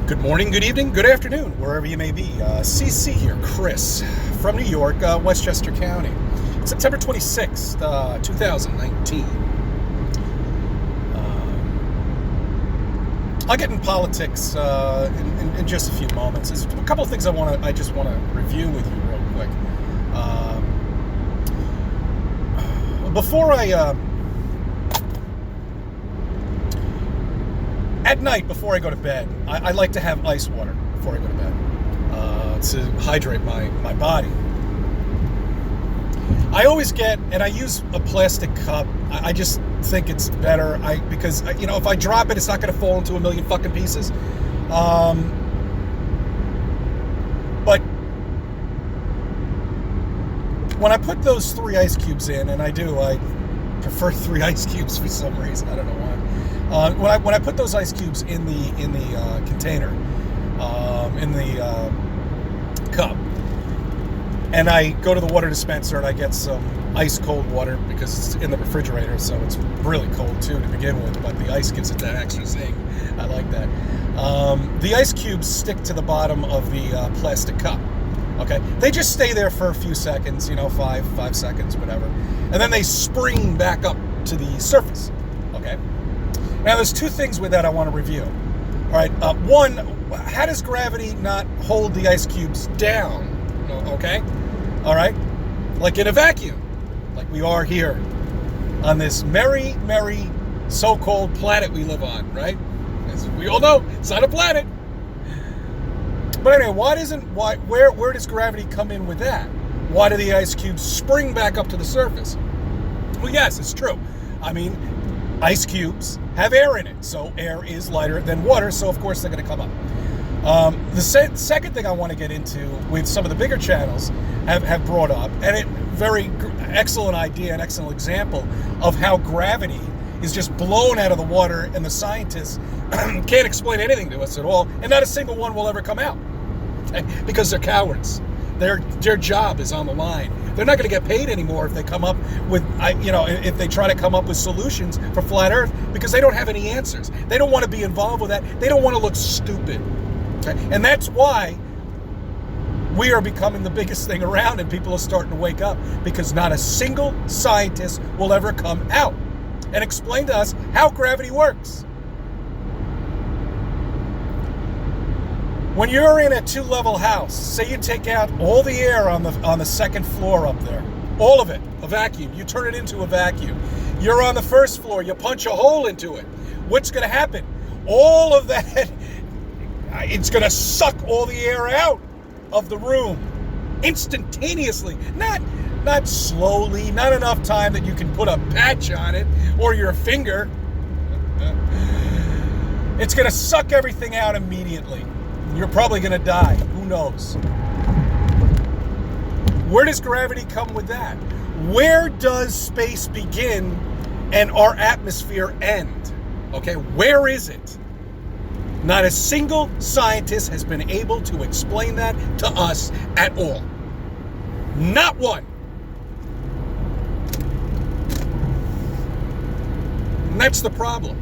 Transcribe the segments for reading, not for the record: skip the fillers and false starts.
Good morning, good evening, good afternoon, wherever you may be. CC here, Chris, from New York, Westchester County. September 26th, 2019. I'll get in politics in just a few moments. There's a couple of things I just want to review with you real quick. At night, before I go to bed, I like to have ice water before I go to bed to hydrate my body. I always get, and I use a plastic cup. I just think it's better. Because if I drop it, it's not going to fall into a million fucking pieces. But when I put those 3 ice cubes in, and I prefer 3 ice cubes for some reason. I don't know why. When I put those ice cubes in the container, in the cup, and I go to the water dispenser and I get some ice cold water because it's in the refrigerator, so it's really cold too to begin with, but the ice gives it that extra zing. I like that. The ice cubes stick to the bottom of the plastic cup. Okay, they just stay there for a few seconds, 5 seconds, whatever, and then they spring back up to the surface. Okay. Now, there's 2 things with that I want to review. All right. One, how does gravity not hold the ice cubes down? Okay. All right. Like in a vacuum, like we are here on this merry, merry so-called planet we live on, right? As we all know, it's not a planet. But anyway, where does gravity come in with that? Why do the ice cubes spring back up to the surface? Well, yes, it's true. I mean, ice cubes have air in it, so air is lighter than water, so of course they're going to come up. The second thing I want to get into with some of the bigger channels have brought up, and it very excellent idea, an excellent example of how gravity is just blown out of the water, and the scientists can't explain anything to us at all, and not a single one will ever come out, because they're cowards. Their job is on the line. They're not going to get paid anymore if they come up with, if they try to come up with solutions for flat Earth, because they don't have any answers. They don't want to be involved with that. They don't want to look stupid. Okay? And that's why we are becoming the biggest thing around, and people are starting to wake up, because not a single scientist will ever come out and explain to us how gravity works. When you're in a 2-level house, say you take out all the air on the second floor up there, all of it, a vacuum, you turn it into a vacuum. You're on the first floor, you punch a hole into it. What's going to happen? All of that, it's going to suck all the air out of the room instantaneously. Not slowly, not enough time that you can put a patch on it or your finger. It's going to suck everything out immediately. You're probably going to die. Who knows? Where does gravity come with that? Where does space begin and our atmosphere end? Okay, where is it? Not a single scientist has been able to explain that to us at all. Not one. And that's the problem.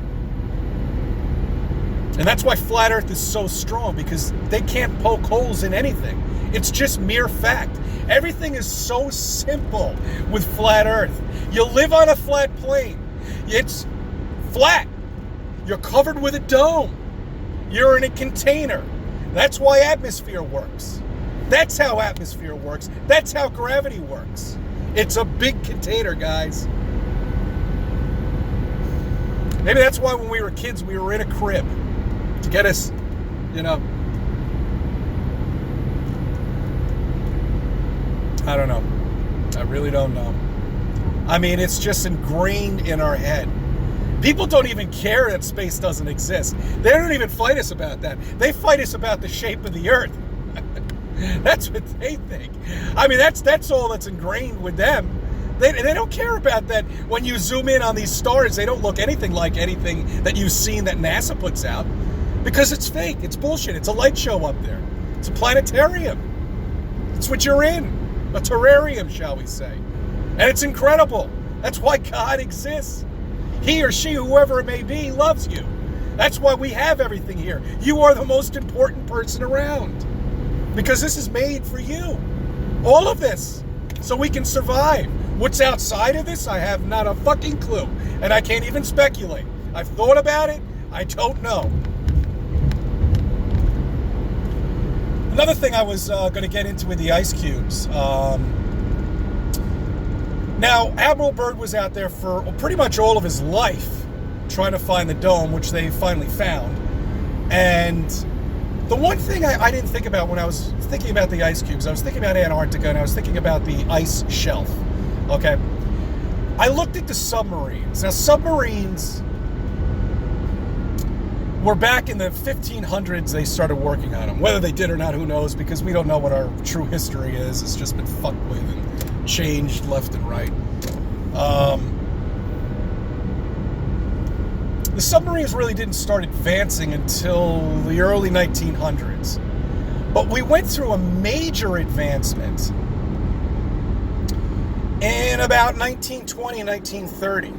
And that's why flat Earth is so strong, because they can't poke holes in anything. It's just mere fact. Everything is so simple with flat Earth. You live on a flat plane. It's flat. You're covered with a dome. You're in a container. That's why atmosphere works. That's how atmosphere works. That's how gravity works. It's a big container, guys. Maybe that's why when we were kids, we were in a crib. To get us, I don't know. I really don't know. I mean, it's just ingrained in our head. People don't even care that space doesn't exist. They don't even fight us about that. They fight us about the shape of the Earth. That's what they think. I mean, that's all that's ingrained with them. They don't care about that. When you zoom in on these stars, they don't look anything like anything that you've seen that NASA puts out. Because it's fake. It's bullshit. It's a light show up there. It's a planetarium. It's what you're in. A terrarium, shall we say. And it's incredible. That's why God exists. He or she, whoever it may be, loves you. That's why we have everything here. You are the most important person around. Because this is made for you. All of this. So we can survive. What's outside of this, I have not a fucking clue. And I can't even speculate. I've thought about it. I don't know. Another thing I was going to get into with the ice cubes. Now, Admiral Byrd was out there for pretty much all of his life trying to find the dome, which they finally found. And the one thing I didn't think about when I was thinking about the ice cubes, I was thinking about Antarctica, and I was thinking about the ice shelf. Okay? I looked at the submarines. Now, submarines were back in the 1500s, they started working on them. Whether they did or not, who knows, because we don't know what our true history is. It's just been fucked with and changed left and right. The submarines really didn't start advancing until the early 1900s. But we went through a major advancement in about 1920, 1930,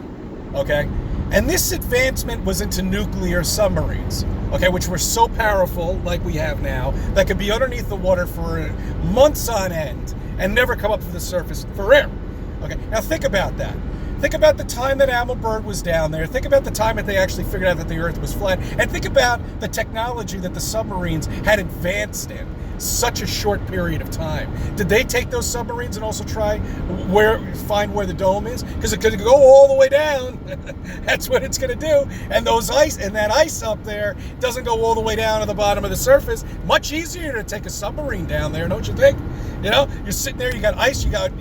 okay? And this advancement was into nuclear submarines, okay, which were so powerful, like we have now, that could be underneath the water for months on end and never come up to the surface for air. Okay, now think about that. Think about the time that Admiral Byrd was down there. Think about the time that they actually figured out that the Earth was flat. And think about the technology that the submarines had advanced in such a short period of time. Did they take those submarines and also try find where the dome is? Because it could go all the way down. That's what it's going to do. And that ice up there doesn't go all the way down to the bottom of the surface. Much easier to take a submarine down there, don't you think? You know, you're sitting there, you got ice, you got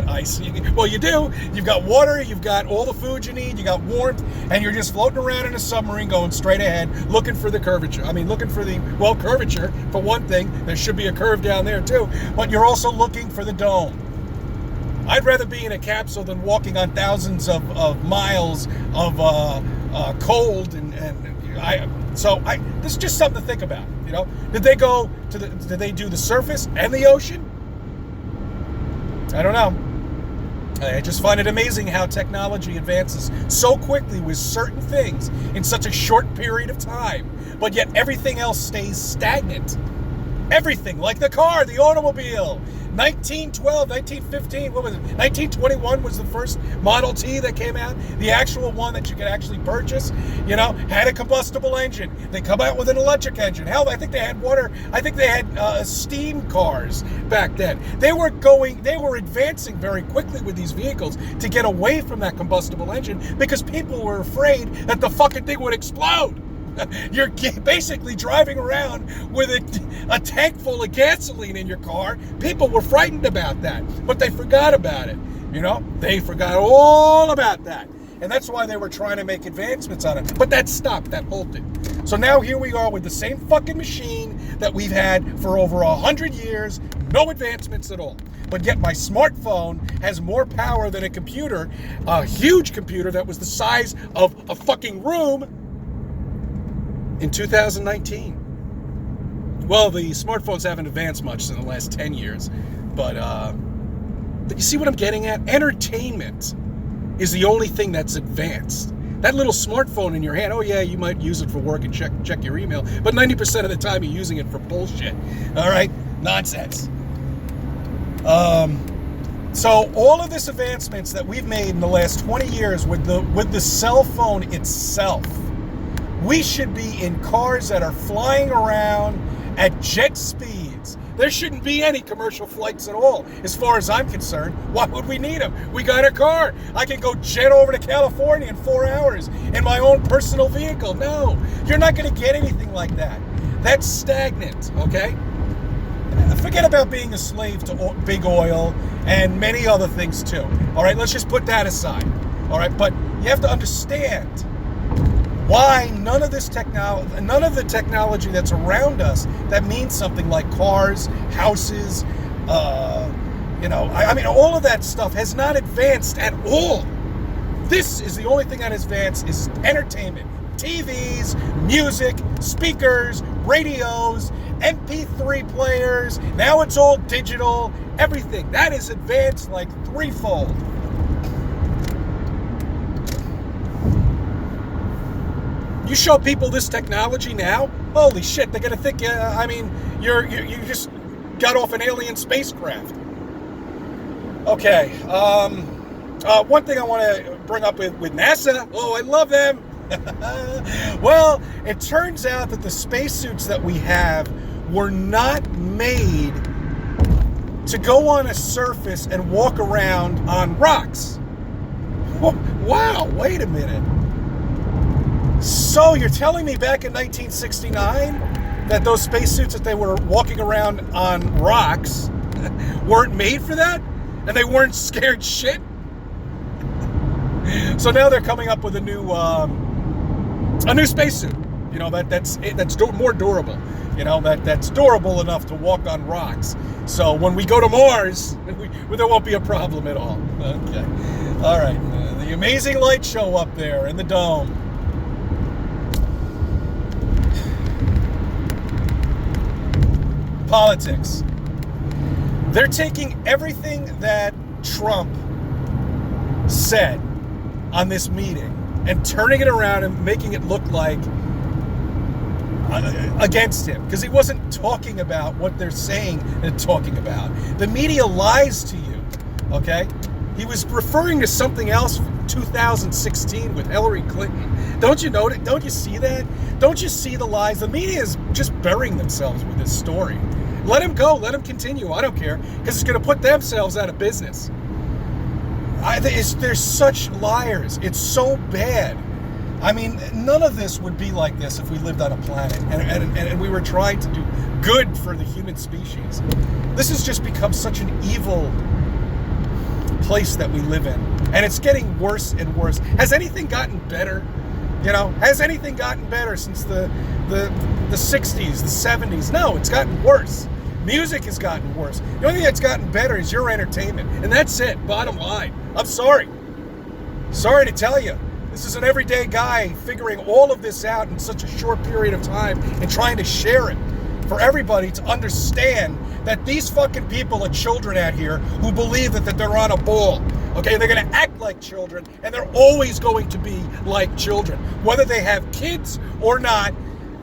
ice. Well, you do. You've got water, you've got all the food you need, you got warmth, and you're just floating around in a submarine going straight ahead, looking for the curvature. Looking for the, curvature, for one thing. There should be a curve down there, too. But you're also looking for the dome. I'd rather be in a capsule than walking on thousands of miles of cold this is just something to think about, you know? Did they do the surface and the ocean? I don't know. I just find it amazing how technology advances so quickly with certain things in such a short period of time, but yet everything else stays stagnant. Everything, like the car, the automobile. 1912, 1915, what was it? 1921 was the first Model T that came out. The actual one that you could actually purchase, you know, had a combustible engine. They come out with an electric engine. Hell, I think they had steam cars back then. They were advancing very quickly with these vehicles to get away from that combustible engine because people were afraid that the fucking thing would explode. You're basically driving around with a tank full of gasoline in your car. People were frightened about that, but they forgot about it. You know, they forgot all about that. And that's why they were trying to make advancements on it. But that stopped, that halted. So now here we are with the same fucking machine that we've had for over 100 years, no advancements at all. But yet my smartphone has more power than a computer, a huge computer that was the size of a fucking room in 2019. Well, the smartphones haven't advanced much in the last 10 years, but you see what I'm getting at? Entertainment is the only thing that's advanced. That little smartphone in your hand, oh yeah, you might use it for work and check your email, but 90% of the time you're using it for bullshit. All right? Nonsense. So all of this advancements that we've made in the last 20 years with the cell phone itself, we should be in cars that are flying around at jet speeds. There shouldn't be any commercial flights at all, as far as I'm concerned. Why would we need them? We got a car. I can go jet over to California in 4 hours in my own personal vehicle. No, you're not going to get anything like that. That's stagnant, okay? Forget about being a slave to big oil and many other things too. All right, let's just put that aside. All right, but you have to understand why none of the technology that's around us that means something like cars, houses, all of that stuff has not advanced at all. This is the only thing that has advanced is entertainment. TVs, music, speakers, radios, MP3 players. Now it's all digital. Everything. That is advanced like threefold. You show people this technology now, holy shit, they're gonna think, I mean, you just got off an alien spacecraft. Okay, one thing I want to bring up with NASA, oh, I love them. Well, it turns out that the spacesuits that we have were not made to go on a surface and walk around on rocks. Wow, wait a minute. So you're telling me back in 1969 that those spacesuits that they were walking around on rocks weren't made for that? And they weren't scared shit? So now they're coming up with a new spacesuit, you know, that's more durable, you know, that's durable enough to walk on rocks. So when we go to Mars, there won't be a problem at all. Okay, all right. The amazing light show up there in the dome. Politics. They're taking everything that Trump said on this meeting and turning it around and making it look like against him, because he wasn't talking about what they're saying and talking about. The media lies to you, okay? He was referring to something else from 2016 with Hillary Clinton. Don't you know it? Don't you see that? Don't you see the lies? The media is just burying themselves with this story. Let him go. Let him continue. I don't care, because it's going to put themselves out of business. They're such liars. It's so bad. I mean, none of this would be like this if we lived on a planet and we were trying to do good for the human species. This has just become such an evil place that we live in, and it's getting worse and worse. Has anything gotten better? You know, has anything gotten better since the 60s, the 70s? No, it's gotten worse. Music has gotten worse. The only thing that's gotten better is your entertainment, and that's it. Bottom line. I'm sorry. Sorry to tell you. This is an everyday guy figuring all of this out in such a short period of time and trying to share it for everybody to understand that these fucking people are children out here who believe that they're on a ball. Okay, they're going to act like children, and they're always going to be like children. Whether they have kids or not,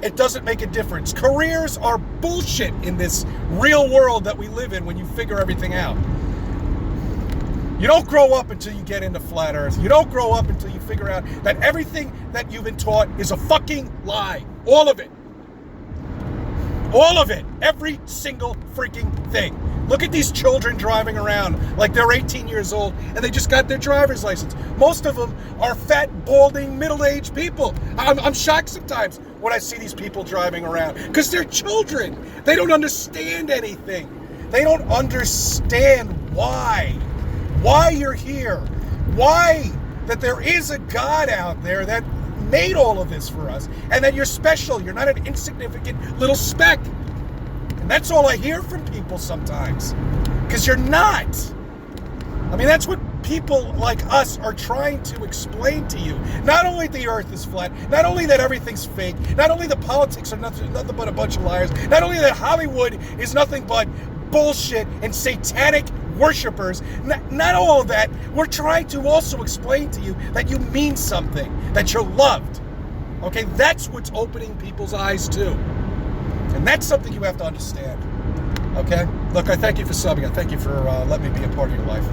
it doesn't make a difference. Careers are bullshit in this real world that we live in when you figure everything out. You don't grow up until you get into flat earth. You don't grow up until you figure out that everything that you've been taught is a fucking lie. All of it. All of it. Every single freaking thing. Look at these children driving around like they're 18 years old and they just got their driver's license. Most of them are fat, balding, middle-aged people. I'm shocked sometimes when I see these people driving around because they're children. They don't understand anything. They don't understand why you're here, why that there is a God out there that made all of this for us, and that you're special. You're not an insignificant little speck. And that's all I hear from people sometimes, because you're not. I mean, that's what people like us are trying to explain to you. Not only the earth is flat, not only that everything's fake, not only the politics are nothing but a bunch of liars, not only that Hollywood is nothing but bullshit and satanic worshippers, not all of that. We're trying to also explain to you that you mean something, that you're loved. Okay, that's what's opening people's eyes too. And that's something you have to understand. Okay? Look, I thank you for subbing. I thank you for letting me be a part of your life.